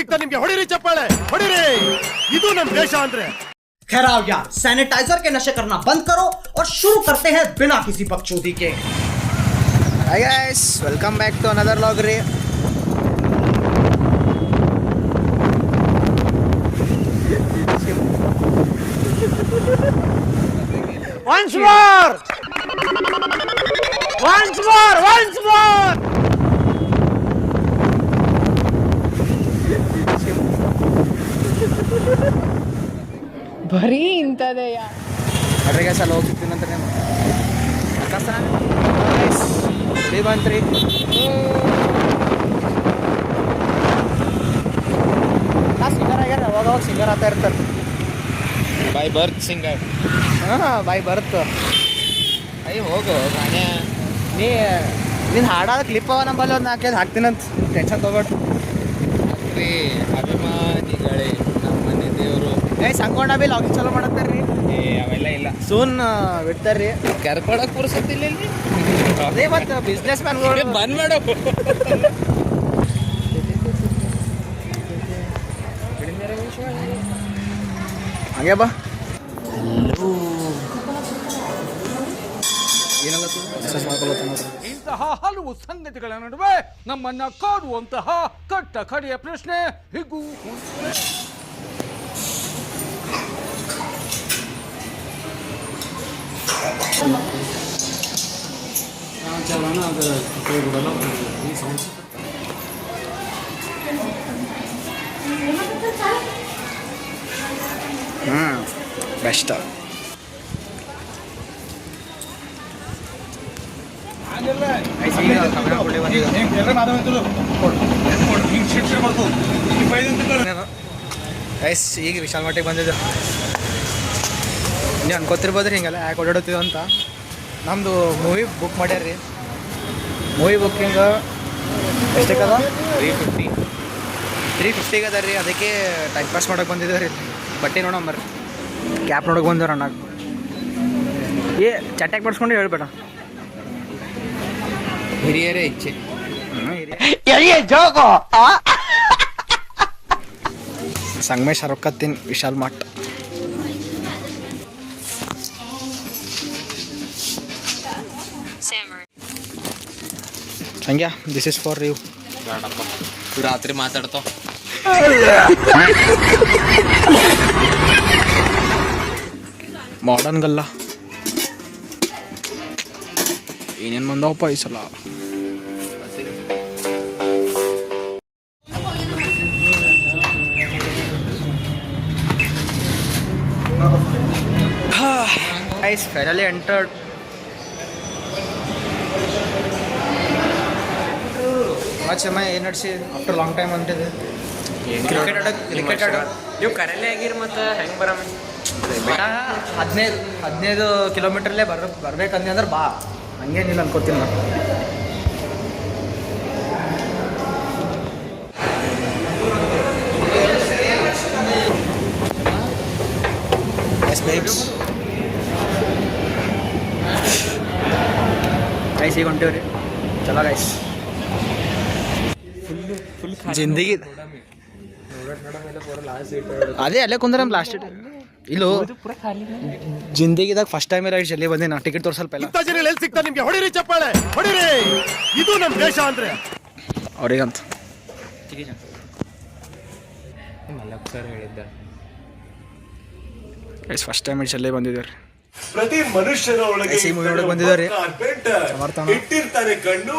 ಸಿಗ್ತಾ ನಿಮ್ಗೆ ಹೊಡಿರಿ ಚಪ್ಪಾಳೆ ಹೊಡಿರಿ ಇದು ನಮ್ಮ ದೇಶ ಅಂದ್ರೆ ठहराओ यार सैनिटाइजर के नशे करना बंद करो और शुरू करते हैं बिना किसी बकचोदी के। Hi guys welcome back to another vlog रे। Once more! Once more! Once more! ಬರೀ ಇಂಥದೆಯಾ ಅದ್ರಾಗ ಗೈಸ್ ಅಲ್ಲಿ ಹೋಗ್ತಿದ್ದೀನಿ ಅಂತ ನೀವು ಬಂತ್ರಿ ನಾ ಸಿಂಗರ್ ಆಗ್ಯಾರ ಅವಾಗ ಸಿಂಗರ್ ಆಗ್ತಾ ಇರ್ತಾರೆ ಬೈ ಬರ್ತ್ ಸಿಂಗರ್ ಹಾಂ ಬಾಯ್ ಬರುತ್ತೆ ಅಯ್ಯ ಹೋಗು ಗಾಣ್ಯ ನೀನು ಹಾಡಾದ ಕ್ಲಿಪ್ ಅವ ನಂಬಲ್ಲಿ ಒಂದು ನಾಲ್ಕೈದು ಹಾಕ್ತೀನಂತ ಟೆನ್ಷನ್ ತೊಗೊಟ್ಟು ರೀ ಅಭಿಮಾನಿಗಳೇ ನಮ್ಮ ಮನೆ ದೇವರು ಸಂಗೊಂಡ ಬಿ ಲಾಗಿಂಗ್ ಚಲೋ ಮಾಡತ್ತಾರ ರೀ ಅವೆಲ್ಲ ಇಲ್ಲ ಸೂನ್ ಬಿಡ್ತಾರ್ರಿ ಕರ್ಕೊಳಕ್ ಪುರ್ಸತ್ತಿಲ್ಲ ಇಲ್ಲಿ ಅದೇ ಮತ್ತು ಬಿಸ್ನೆಸ್ ಮ್ಯಾನ್ಗಳು ಬಂದ್ ಮಾಡೋ ಹಾಗೆ ಬಾ ಇಂತಹ ಹಲವು ಸಂಗತಿಗಳ ನಡುವೆ ನಮ್ಮನ್ನ ಕಾಡುವಂತಹ ಕಟ್ಟ ಕಡೆಯ ಪ್ರಶ್ನೆ ಹೀಗೂ ಬೆಸ್ಟ್ ಗೈಸ್ ಈಗ ವಿಶಾಲ್ ಮಟ್ಟಿಗೆ ಬಂದಿದ್ದು ನೀವು ಅನ್ಕೋತಿರ್ಬೋದ್ರಿ ಹಿಂಗೆಲ್ಲ ಯಾಕೆ ಓಡಾಡ್ತೀವಿ ಅಂತ ನಮ್ಮದು ಮೂವಿ ಬುಕ್ ಮಾಡ್ಯಾರ್ರಿ ಮೂವಿ ಬುಕ್ಕಿಂಗ್ ಎಷ್ಟಕ್ಕದ 350 ಅದ ರೀ ಅದಕ್ಕೆ ಟೈಮ್ ಪಾಸ್ ಮಾಡೋಕೆ ಬಂದಿದ್ದೇವೆ ರೀ ಬಟ್ಟೆ ನೋಡಂಬರ್ರಿ ಕ್ಯಾಪ್ ನೋಡೋಕೆ ಬಂದವ್ರು ಅಣ್ಣ ಏ ಚಟ್ಟಾಗಿ ಪಡ್ಸ್ಕೊಂಡು ಹೇಳ್ಬೇಡ ಹಿರಿಯರೇ ಇಚ್ಛೆ ಸಂಗಮೇಶ್ ರೊಕ್ಕತ್ತಿನ Vishal Math Sangya this is for you ಬೇಡಪ್ಪ ರಾತ್ರಿ ಮಾತಾಡ್ತಾವ ಮಾಡರ್ನ್ ಗಲ್ಲ ಏನೇನು ಬಂದವಪ್ಪ ಈ ಸಲ guys finally entered match ಏನು ನಡೆಸಿ ಆಫ್ಟರ್ ಲಾಂಗ್ ಟೈಮ್ ಅಂತಿದೆ ಕ್ರಿಕೆಟ್ ನೀವು ಕರೆಲೇ ಆಗಿರಿ ಮತ್ತು ಹೆಂಗೆ ಬರಮ್ಮ 15 ಕಿಲೋಮೀಟ್ರಲ್ಲೇ ಬರ್ಬೇಕಂದ್ರೆ ಅಂದ್ರೆ ಬಾ ಹಂಗೇನಿಲ್ಲ ಅನ್ಕೋತೀನಿ ನಾನು ಗೈಸ್ ಈಗ ಹೊಂಟೇವ್ರಿ ಚಲೋ ಗೈಸ್ ಜಿಂದಗಿ ಅದೇ ಅಲ್ಲೇ ಕುಂದ್ರ ಲಾಸ್ಟ್ ಇಲ್ಲೋ ಜಿಂದಗಿದಾಗ ಫಸ್ಟ್ ಟೈಮ್ ಎಲ್ಲ ಜಲ್ದಿ ಬಂದೆ ನಾ ಟಿಕೆಟ್ ತೋರ್ಸಲ್ಪ ಇಲ್ಲ ಇಂಥ ಜನ ಎಲ್ಲಿ ಸಿಗ್ತಾ ನಿಮ್ಗೆ ಹೊಡಿರಿ ಚಪ್ಪಾಳೆ ಹೊಡಿರಿ ಇದು ನಮ್ಮ ದೇಶ ಅಂದ್ರೆ ಅವ್ರಿಗಂತ ಮಲ್ಲಪ್ಪ ಸರ್ ಹೇಳಿದ್ದ ಗೈಸ್ ಫಸ್ಟ್ ಟೈಮ್ ಜಲ್ದಿ ಬಂದಿದ್ದಾರೆ ಪ್ರತಿ ಮನುಷ್ಯನ ಒಳಗೆ ಈ ಮೂವಿ ಒಳಗೆ ಬಂದಿದ್ದಾರೆ ಸಮರ್ಥನ ಇಟ್ಟಿರ್ತಾರೆ ಕಣ್ಣು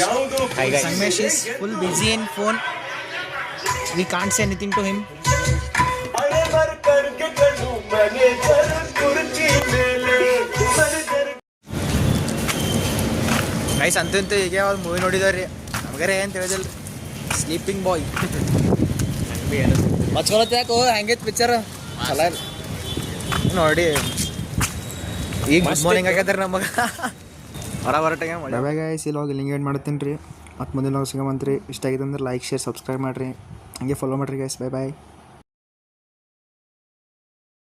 ಯಾವುದು Sangamesh is full busy in phone we can't say anything to him ಅರೆ ಬರ್ಕರ್ಗೆ ಕಣ್ಣು ಮ್ಯಾನೇಜರ್ ಕುರ್ಚಿ ಮೇಲೆ ಗೈಸ್ ಅಂತೂ ಈಗ ಒಂದು ಮೂವಿ ನೋಡಿದಾರೆ ರೀ ನಮಗಾರೆ ಏನು ತಿಳಿದಿಲ್ಲ ಸ್ಲೀಪಿಂಗ್ ಬಾಯ್ ಮಚ್ಕೊಳತ್ತೆ ಯಾಕೋ ಹೆಂಗೈತೆ ಪಿಕ್ಚರ್ ಚಲೋ ನೋಡಿ ಈಗ ಗುಡ್ ಮಾರ್ನಿಂಗ್ ಆಗ್ಯದ ನಮಗೆ ಹೊರಟಗೆ ಬೈ ಗೈಸ್ ಇಲ್ಲಿ ಹೋಗಿ ಲಿಂಕ್ ಏನು ಮಾಡ್ತೀನಿ ರೀ ಮತ್ತು ಮುಂದಿನ ಸಿಗಮಂತ್ರಿ ಇಷ್ಟ ಆಗಿದೆ ಅಂದ್ರೆ ಲೈಕ್ ಶೇರ್ ಸಬ್ಸ್ಕ್ರೈಬ್ ಮಾಡಿರಿ ಹಂಗೆ ಫಾಲೋ ಮಾಡಿರಿ ಗೈಸ್ ಬೈ ಬಾಯ್